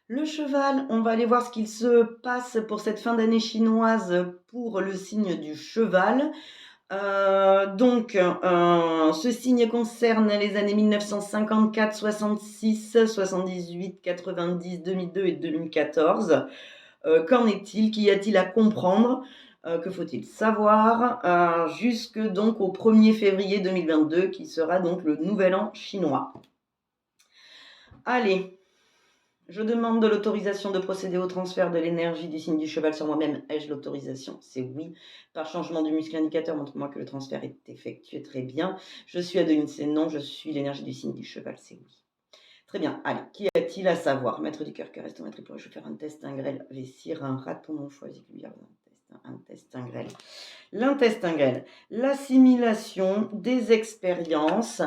Le cheval, on va aller voir ce qu'il se passe pour cette fin d'année chinoise pour le signe du cheval. Ce signe concerne les années 1954, 66, 78, 90, 2002 et 2014. Qu'en est-il? Qu'y a-t-il à comprendre? Que faut-il savoir? Jusque donc au 1er février 2022, qui sera donc le nouvel an chinois. Allez, je demande de l'autorisation de procéder au transfert de l'énergie du signe du cheval sur moi-même. Ai-je l'autorisation? C'est oui. Par changement du muscle indicateur, montre-moi que le transfert est effectué. Très bien. Je suis Adeline, c'est non. Je suis l'énergie du signe du cheval, c'est oui. Très bien. Allez, qu'y a-t-il à savoir? Maître du cœur, cœur, estomac, triple, je vais faire un test, un grêle, vessie, un raton, mon foie, vésiculaire, un test, un grêle. L'intestin grêle, l'assimilation des expériences.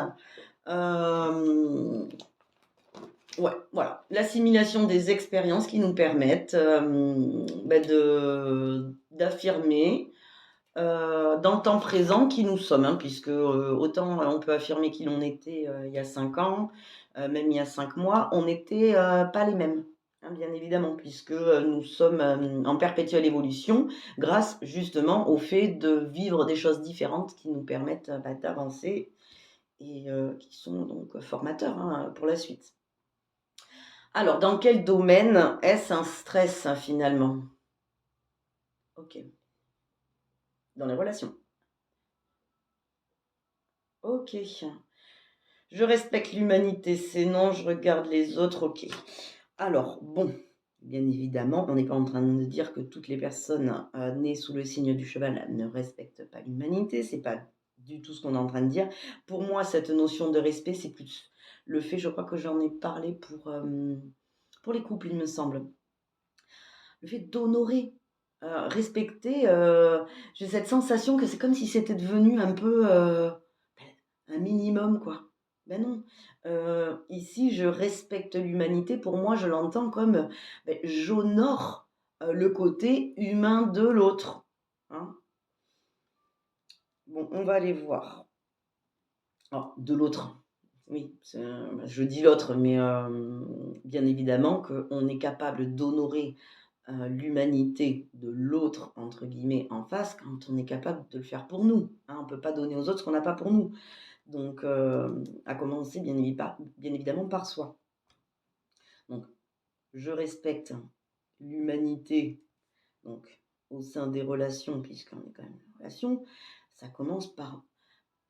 Ouais, voilà, l'assimilation des expériences qui nous permettent d'affirmer dans le temps présent qui nous sommes, hein, puisque autant on peut affirmer qui l'on était il y a 5 ans, même il y a 5 mois, on n'était pas les mêmes, hein, bien évidemment, puisque nous sommes en perpétuelle évolution grâce justement au fait de vivre des choses différentes qui nous permettent d'avancer et qui sont donc formateurs, hein, pour la suite. Alors, dans quel domaine est-ce un stress finalement? Ok. Dans les relations. Ok. Je respecte l'humanité, c'est non, je regarde les autres, ok. Alors, bon, bien évidemment, on n'est pas en train de dire que toutes les personnes nées sous le signe du cheval ne respectent pas l'humanité, c'est pas du tout ce qu'on est en train de dire. Pour moi, cette notion de respect, c'est plus le fait, je crois que j'en ai parlé pour les couples, il me semble. Le fait d'honorer, respecter, j'ai cette sensation que c'est comme si c'était devenu un peu un minimum, quoi. Ben non. Ici, je respecte l'humanité. Pour moi, je l'entends comme j'honore le côté humain de l'autre. Hein. Bon, on va aller voir. Oh, de l'autre. Oui, je dis l'autre, mais bien évidemment qu'on est capable d'honorer l'humanité de l'autre, entre guillemets, en face, quand on est capable de le faire pour nous. Hein, on ne peut pas donner aux autres ce qu'on n'a pas pour nous. Donc, à commencer, bien évidemment, par soi. Donc, je respecte l'humanité donc, au sein des relations, puisqu'on est quand même en relation. Ça commence par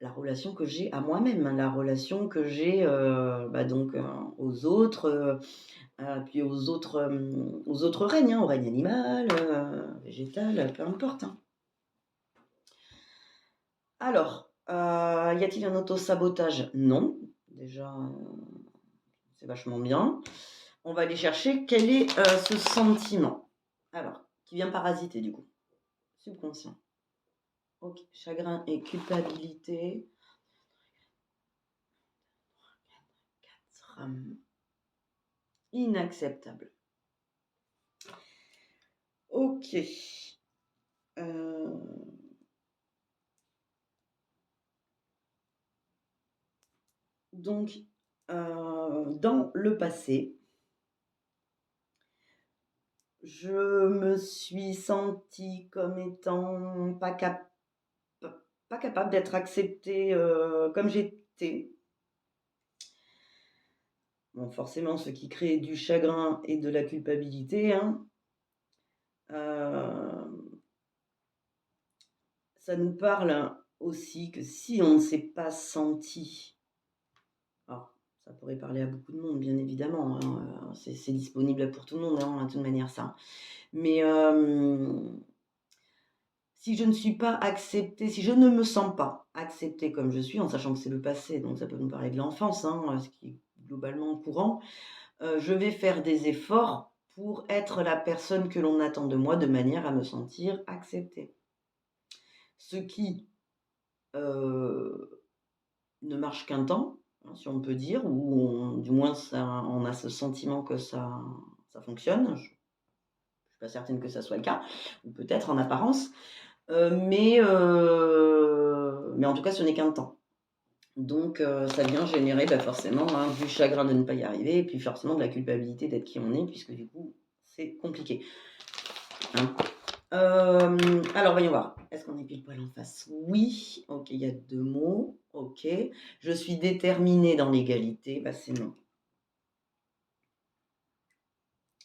la relation que j'ai à moi-même, hein, la relation que j'ai aux autres, puis aux autres règnes, hein, au règne animal, végétal, peu importe. Hein. Alors, y a-t-il un autosabotage? Non. Déjà, c'est vachement bien. On va aller chercher quel est ce sentiment. Alors, qui vient parasiter du coup. Subconscient. Ok, chagrin et culpabilité. 4. Inacceptable. Ok. Donc, dans le passé, je me suis sentie comme étant pas capable d'être acceptée comme j'étais. Bon, forcément, ce qui crée du chagrin et de la culpabilité. Hein. Ça nous parle aussi que si on ne s'est pas senti, alors ça pourrait parler à beaucoup de monde, bien évidemment, hein, c'est disponible pour tout le monde, hein, de toute manière, ça. Mais si je ne suis pas acceptée, si je ne me sens pas acceptée comme je suis, en sachant que c'est le passé, donc ça peut nous parler de l'enfance, hein, ce qui est globalement courant, je vais faire des efforts pour être la personne que l'on attend de moi de manière à me sentir acceptée. Ce qui ne marche qu'un temps, hein, si on peut dire, ou du moins on a ce sentiment que ça fonctionne. Je ne suis pas certaine que ça soit le cas, ou peut-être en apparence, mais en tout cas ce n'est qu'un temps. Donc ça vient générer, bah, forcément, hein, du chagrin de ne pas y arriver et puis forcément de la culpabilité d'être qui on est puisque du coup, c'est compliqué, hein. Alors voyons voir. Est-ce qu'on est pile poil en face? Oui. OK, il y a 2 mots. OK. Je suis déterminée dans l'égalité, bah, c'est non.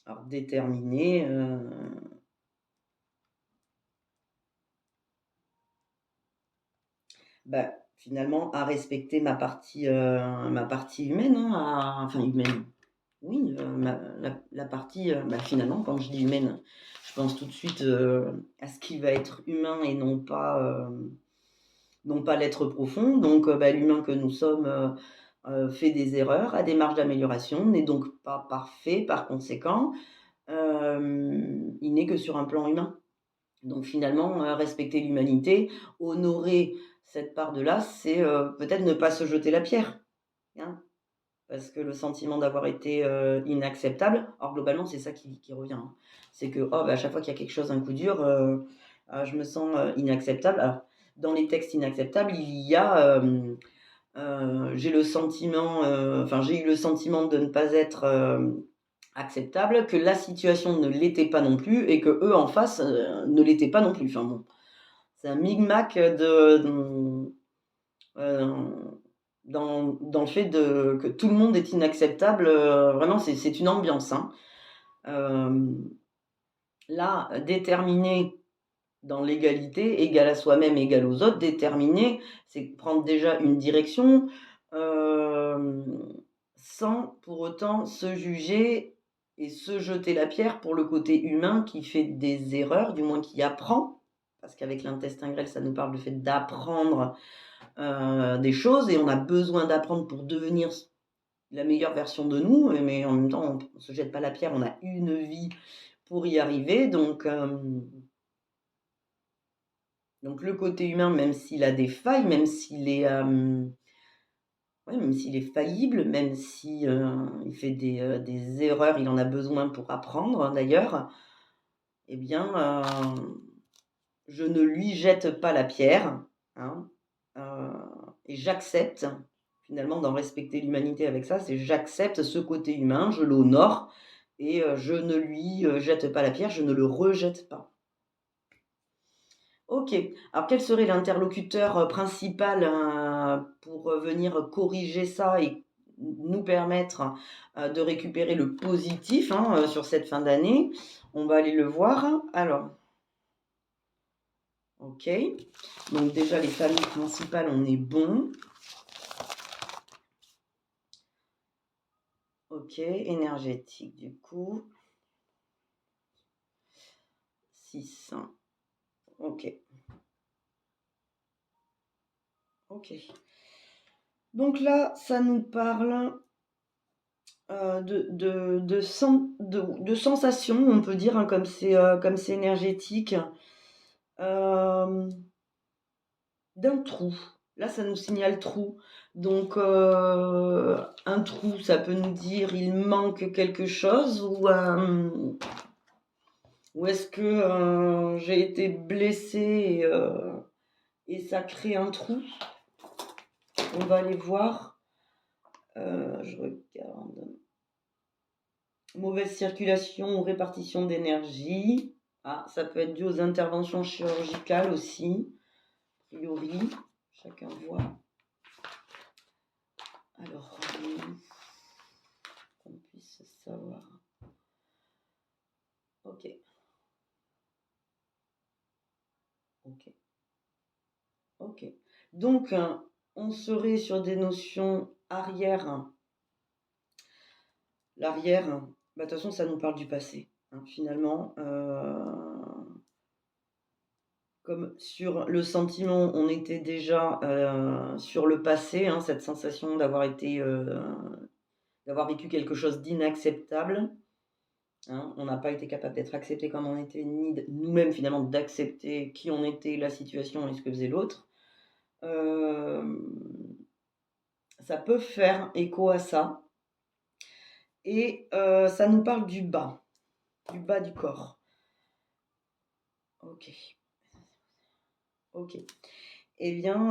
Alors déterminée, bah, finalement à respecter ma partie humaine, hein, enfin humaine. Oui, la partie, bah, finalement, quand je dis humaine, je pense tout de suite, à ce qui va être humain et non pas l'être profond. Donc, bah, l'humain que nous sommes, fait des erreurs, a des marges d'amélioration, n'est donc pas parfait. Par conséquent, il n'est que sur un plan humain. Donc finalement, respecter l'humanité, honorer cette part de là, c'est, peut-être ne pas se jeter la pierre, hein. Parce que le sentiment d'avoir été, inacceptable, alors globalement, c'est ça qui revient, hein. C'est que, oh, bah, à chaque fois qu'il y a quelque chose, un coup dur, je me sens, inacceptable. Alors, dans les textes inacceptables, il y a, j'ai le sentiment, enfin, j'ai eu le sentiment de ne pas être, acceptable, que la situation ne l'était pas non plus et qu'eux, en face, ne l'étaient pas non plus. Enfin bon, c'est un micmac dans le fait que tout le monde est inacceptable, vraiment c'est une ambiance, hein. Hem, Là, déterminé dans l'égalité, égal à soi-même, égal aux autres, déterminé, c'est prendre déjà une direction, hem, sans pour autant se juger et se jeter la pierre pour le côté humain qui fait des erreurs, du moins qui apprend, parce qu'avec l'intestin grêle, ça nous parle du fait d'apprendre, des choses et on a besoin d'apprendre pour devenir la meilleure version de nous, mais en même temps, on ne se jette pas la pierre, on a une vie pour y arriver. Donc le côté humain, même s'il a des failles, même s'il est, ouais, même s'il est faillible, même si, il fait des erreurs, il en a besoin pour apprendre, hein, d'ailleurs, eh bien, je ne lui jette pas la pierre, hein, heu et j'accepte, finalement, d'en respecter l'humanité avec ça, c'est j'accepte ce côté humain, je l'honore et je ne lui, jette pas la pierre, je ne le rejette pas. OK. Alors quel serait l'interlocuteur, principal, pour, venir corriger ça et nous permettre, de récupérer le positif, hein, sur cette fin d'année? On va aller le voir. Alors, OK. Donc déjà les familles principales, on est bon. OK. Énergétique du coup. 6. OK. OK. Donc là, ça nous parle, de sensations, on peut dire, hein, comme c'est énergétique, hem, d'un trou. Là, ça nous signale trou. Donc, un trou, ça peut nous dire: «Il manque quelque chose» ou est-ce que, j'ai été blessée et ça crée un trou? On va aller voir. Je regarde. Mauvaise circulation ou répartition d'énergie. Ah, ça peut être dû aux interventions chirurgicales aussi, a priori. Chacun voit. Alors, qu'on puisse savoir. OK, OK, OK. Donc, on serait sur des notions arrière. L'arrière, bah, de toute façon, ça nous parle du passé, hein, finalement. Comme sur le sentiment, on était déjà, sur le passé, hein, cette sensation d'avoir vécu quelque chose d'inacceptable, hein. On n'a pas été capable d'être accepté comme on était, ni nous-mêmes finalement d'accepter qui on était, la situation et ce que faisait l'autre. Hem, Ça peut faire écho à ça et ça nous parle du bas du corps. OK, OK. Eh bien,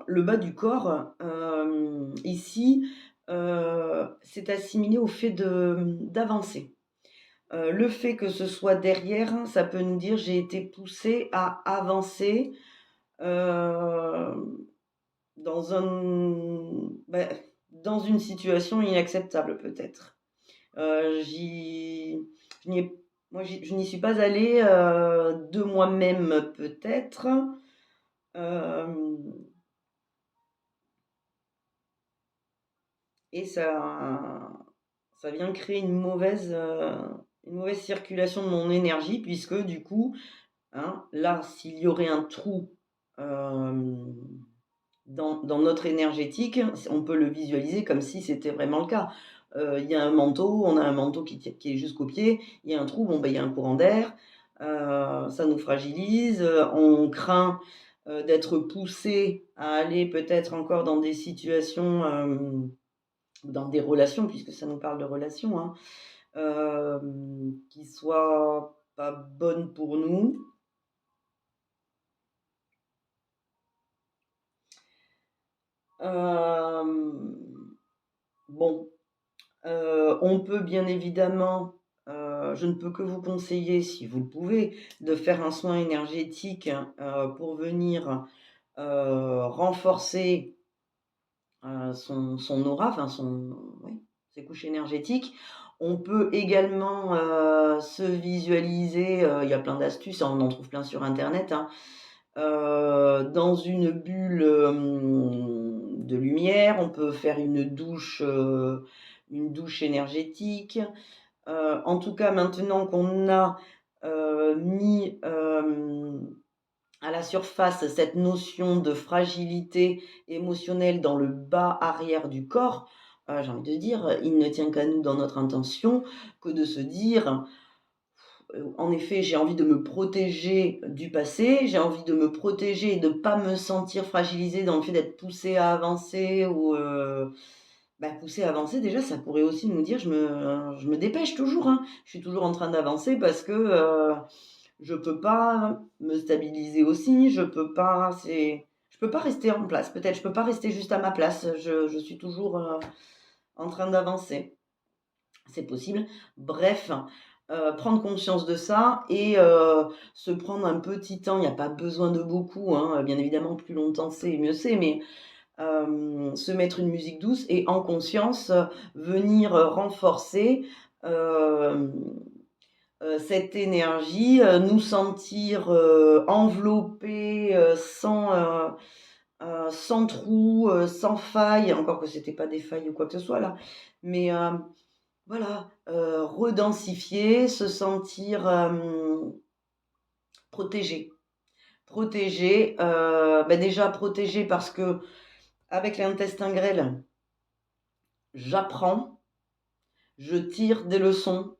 le bas du corps, ici, c'est assimilé au fait d'avancer. Le fait que ce soit derrière, ça peut nous dire: «J'ai été poussé à avancer», hem, dans bah, dans une situation inacceptable peut-être. J'y je n'y ai moi j'y je n'y suis pas allée, de moi-même peut-être, hem et ça vient créer une mauvaise circulation de mon énergie puisque du coup, hein, là, s'il y aurait un trou, hem, dans notre énergétique, on peut le visualiser comme si c'était vraiment le cas. Il y a un manteau, on a un manteau qui est jusqu'aux pieds, il y a un trou, bon, ben, il y a un courant d'air, ça nous fragilise, on craint, d'être poussé à aller peut-être encore dans des situations, dans des relations, puisque ça nous parle de relations, hein, qui soient pas bonnes pour nous. Hem, bon, on peut bien évidemment, je ne peux que vous conseiller, si vous le pouvez, de faire un soin énergétique, pour venir, renforcer, son aura, enfin oui, ses couches énergétiques. On peut également, se visualiser, il y a plein d'astuces, hein, on en trouve plein sur internet, hein, dans une bulle, de lumière. On peut faire une douche énergétique. En tout cas, maintenant qu'on a, mis, à la surface cette notion de fragilité émotionnelle dans le bas arrière du corps, j'ai envie de dire, il ne tient qu'à nous dans notre intention que de se dire: En effet, j'ai envie de me protéger du passé, j'ai envie de me protéger et de pas me sentir fragilisée dans le fait d'être poussée à avancer ou, poussée à avancer déjà, ça pourrait aussi nous dire: je me dépêche toujours, hein. Je suis toujours en train d'avancer parce que, je peux pas me stabiliser aussi, je peux pas rester en place, peut-être, je peux pas rester juste à ma place, je suis toujours, en train d'avancer. C'est possible. Bref, prendre conscience de ça et se prendre un petit temps, il n'y a pas besoin de beaucoup, hein, bien évidemment, plus longtemps c'est, mieux c'est, mais se mettre une musique douce et en conscience, venir, renforcer, hem, cette énergie, nous sentir, enveloppés, sans trou, sans faille, encore que c'était pas des failles ou quoi que ce soit là, mais voilà, redensifier, se sentir, protégé. Protégé, déjà protégé parce qu'avec l'intestin grêle, j'apprends, je tire des leçons,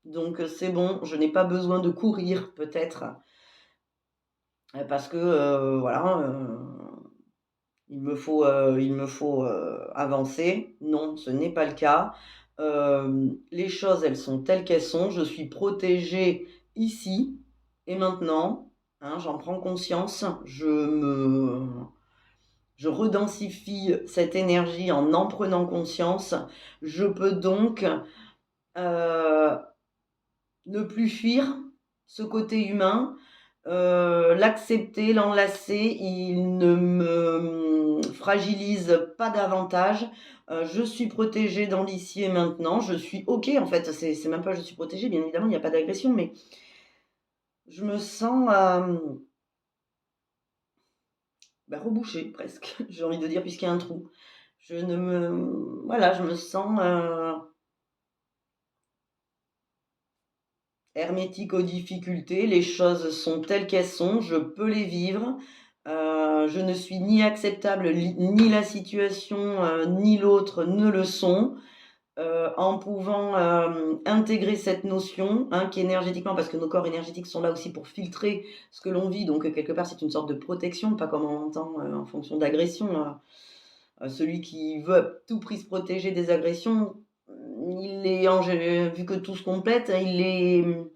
donc c'est bon, je n'ai pas besoin de courir peut-être, parce que, voilà, il me faut, avancer. Non, ce n'est pas le cas. Les choses, elles sont telles qu'elles sont. Je suis protégée ici et maintenant, hein, j'en prends conscience. Je redensifie cette énergie en prenant conscience. Je peux donc, heu, ne plus fuir ce côté humain, l'accepter, l'enlacer, il ne me, fragilise pas davantage. Je suis protégée dans l'ici et maintenant, je suis OK en fait, c'est même pas je suis protégée, bien évidemment, il y a pas d'agression, mais je me sens, rebouchée presque, j'ai envie de dire, puisqu'il y a un trou. Je ne me Voilà, je me sens, hermétique aux difficultés, les choses sont telles qu'elles sont, je peux les vivre. Je ne suis ni acceptable, ni la situation, ni l'autre ne le sont. En pouvant, intégrer cette notion, hein, qui énergétiquement, parce que nos corps énergétiques sont là aussi pour filtrer ce que l'on vit, donc quelque part, c'est une sorte de protection, pas comme on entend, en fonction d'agression, celui qui veut à tout prix se protéger des agressions, il est en gé vu que tout se complète, il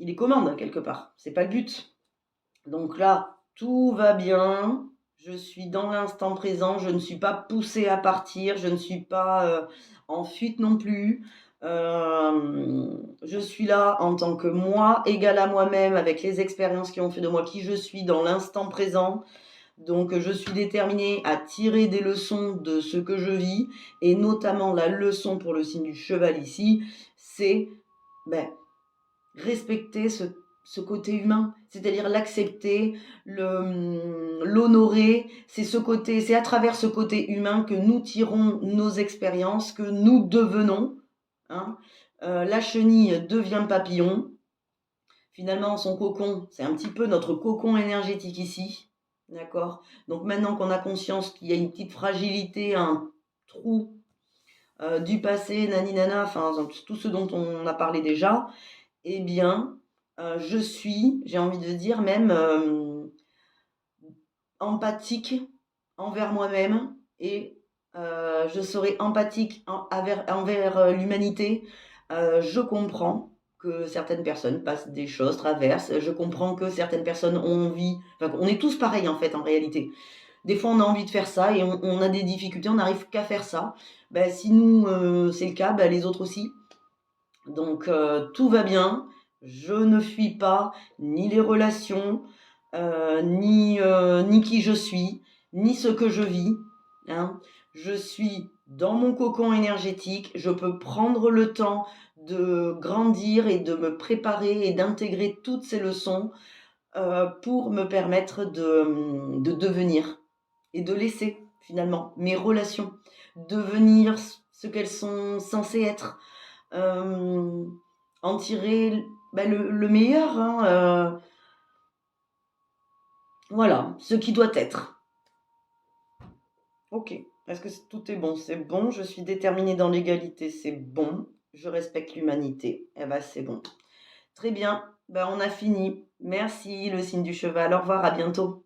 il les commande quelque part, c'est pas le but. Donc là, tout va bien, je suis dans l'instant présent, je ne suis pas poussée à partir, je ne suis pas, en fuite non plus. Je suis là en tant que moi, égale à moi-même, avec les expériences qui ont fait de moi qui je suis dans l'instant présent. Donc je suis déterminée à tirer des leçons de ce que je vis, et notamment la leçon pour le signe du cheval ici, c'est ben, respecter ce côté humain, c'est-à-dire l'accepter, l'honorer. C'est ce côté, c'est à travers ce côté humain que nous tirons nos expériences, que nous devenons. Hein. La chenille devient papillon. Finalement, son cocon, c'est un petit peu notre cocon énergétique ici. D'accord. Donc maintenant qu'on a conscience qu'il y a une petite fragilité, un trou du passé, nani-nana, enfin tout ce dont on a parlé déjà, eh bien, je suis, j'ai envie de dire même, empathique envers moi-même, et je serai empathique envers l'humanité. Je comprends que certaines personnes passent des choses, traversent. Je comprends que certaines personnes ont envie, enfin, on est tous pareils en fait en réalité. Des fois, on a envie de faire ça et on a des difficultés, on n'arrive qu'à faire ça. Ben, si nous, c'est le cas, ben, les autres aussi. Donc, tout va bien. Je ne fuis pas ni les relations, ni qui je suis, ni ce que je vis. Hein. Je suis dans mon cocon énergétique. Je peux prendre le temps de grandir et de me préparer et d'intégrer toutes ces leçons pour me permettre de devenir et de laisser finalement mes relations devenir ce qu'elles sont censées être. En tirer le meilleur, hein, voilà, ce qui doit être. Ok, est-ce que tout est bon? C'est bon, je suis déterminée dans l'égalité, c'est bon, je respecte l'humanité, eh ben c'est bon. Très bien, ben on a fini. Merci le signe du cheval, au revoir, à bientôt.